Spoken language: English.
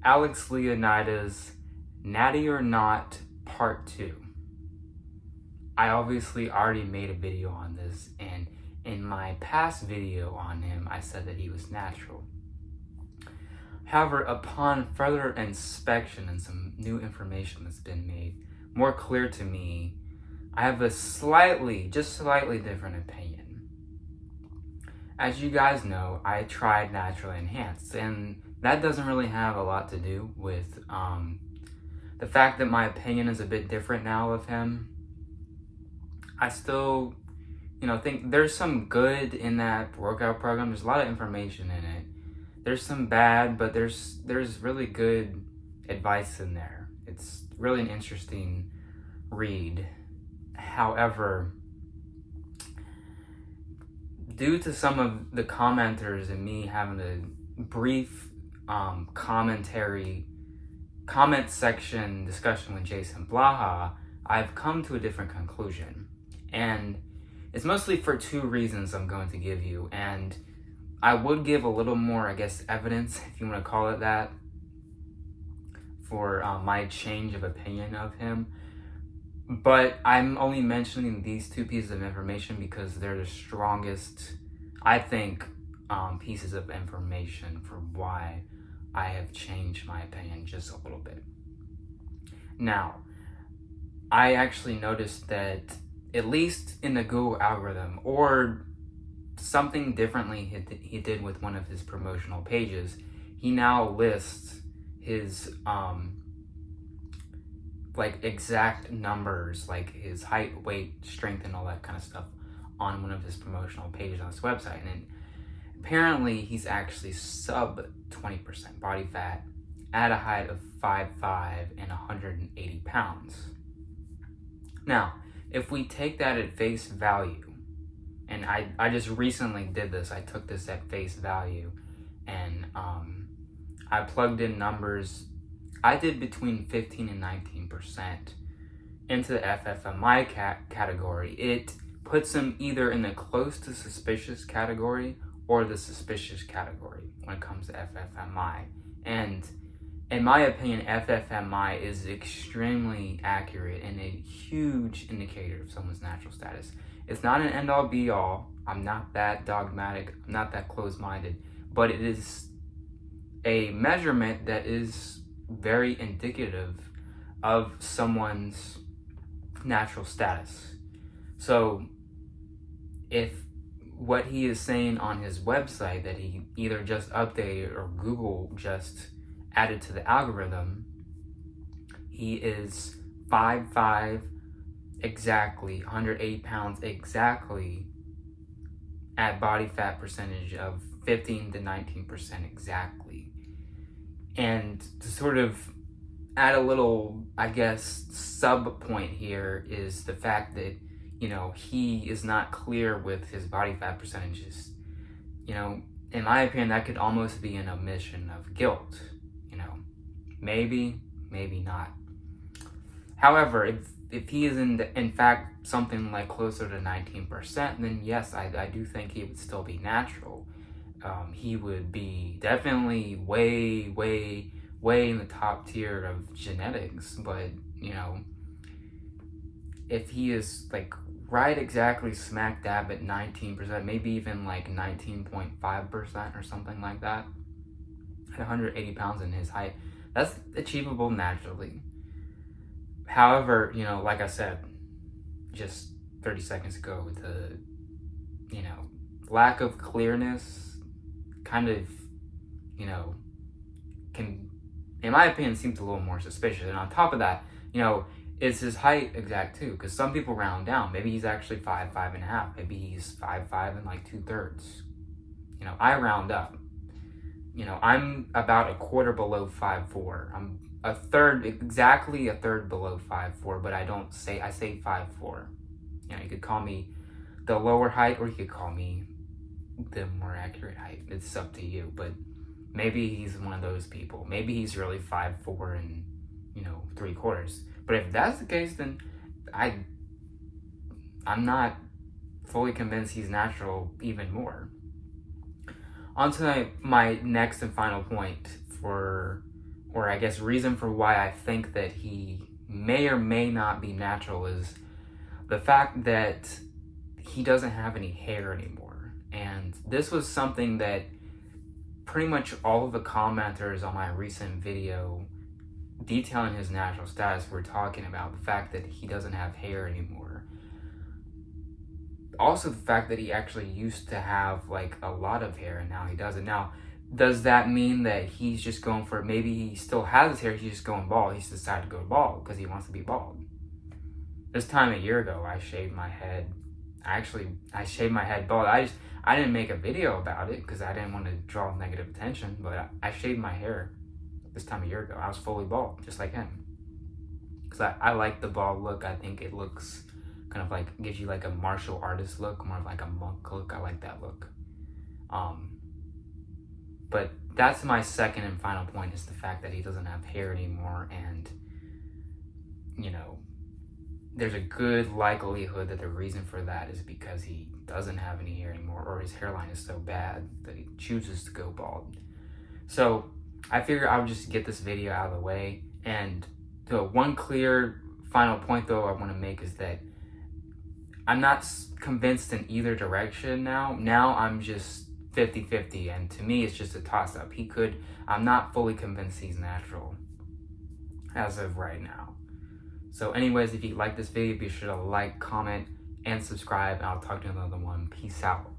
Alex Leonidas, Natty or Not, Part 2. I obviously already made a video on this, and in my past video on him, I said that he was natural. However, upon further inspection and some new information that's been made more clear to me, I have a slightly different opinion. As you guys know, I tried naturally enhanced, and that doesn't really have a lot to do with the fact that my opinion is a bit different now of him. I still, think there's some good in that workout program. There's a lot of information in it. There's some bad, but there's really good advice in there. It's really an interesting read. However, due to some of the commenters and me having a brief comment section discussion with Jason Blaha, I've come to a different conclusion. And it's mostly for two reasons I'm going to give you. And I would give a little more, evidence, if you want to call it that, for my change of opinion of him. But I'm only mentioning these two pieces of information because they're the strongest, I think, pieces of information for why I have changed my opinion just a little bit. Now, I actually noticed that, at least in the Google algorithm, or something differently he did with one of his promotional pages, he now lists his exact numbers, like his height, weight, strength, and all that kind of stuff on one of his promotional pages on his website. And apparently he's actually sub 20% body fat at a height of 5'5" and 180 pounds. Now, if we take that at face value, and I just recently did this, I took this at face value, and I plugged in numbers. I did between 15 and 19% into the FFMI category. It puts him either in the close to suspicious category or the suspicious category when it comes to FFMI. And in my opinion, FFMI is extremely accurate and a huge indicator of someone's natural status. It's not an end-all be-all. I'm not that dogmatic. I'm not that closed-minded. But it is a measurement that is very indicative of someone's natural status. So if what he is saying on his website that he either just updated or Google just added to the algorithm, he is 5'5", exactly, 180 pounds exactly, at body fat percentage of 15 to 19% exactly. And to sort of add a little, sub point here is the fact that, he is not clear with his body fat percentages. In my opinion, that could almost be an admission of guilt. Maybe not. However, if he is in fact something like closer to 19%, then yes, I do think he would still be natural. He would be definitely way in the top tier of genetics, but if he is right exactly smack dab at 19%, maybe even 19.5% or something like that, at 180 pounds in his height, that's achievable naturally. However, like I said just 30 seconds ago, the lack of clearness kind of can, in my opinion, seems a little more suspicious. And on top of that, is his height exact too? Because some people round down. Maybe he's actually 5'5.5". Maybe he's 5'5" and 2/3. I round up. I'm about a quarter below 5'4". I'm exactly a third below 5'4", but I say 5'4". You could call me the lower height, or you could call me the more accurate height. It's up to you, but maybe he's one of those people. Maybe he's really 5'4" and 3/4. But if that's the case, then I'm not fully convinced he's natural even more. On to my next and final point for or I guess reason for why I think that he may or may not be natural, is the fact that he doesn't have any hair anymore. And this was something that pretty much all of the commenters on my recent video detailing his natural status were talking about, the fact that he doesn't have hair anymore. Also the fact that he actually used to have like a lot of hair and now he doesn't. Now, does that mean that he's just going for, maybe he still has his hair, he's just going bald, he's decided to go bald because he wants to be bald? This time a year ago, I shaved my head. I shaved my head bald. I didn't make a video about it because I didn't want to draw negative attention, but I shaved my hair this time a year ago. I was fully bald, just like him. Because I like the bald look. I think it looks kind of like, gives you like a martial artist look, more of like a monk look. I like that look. But that's my second and final point, is the fact that he doesn't have hair anymore. And, you know, there's a good likelihood that the reason for that is because he doesn't have any hair anymore, or his hairline is so bad that he chooses to go bald. So I figure I would just get this video out of the way. And the one clear final point though I want to make is that I'm not convinced in either direction now. Now I'm just 50-50, and to me it's just a toss-up. I'm not fully convinced he's natural as of right now. So anyways, if you like this video, be sure to like, comment, and subscribe, and I'll talk to you in another one. Peace out.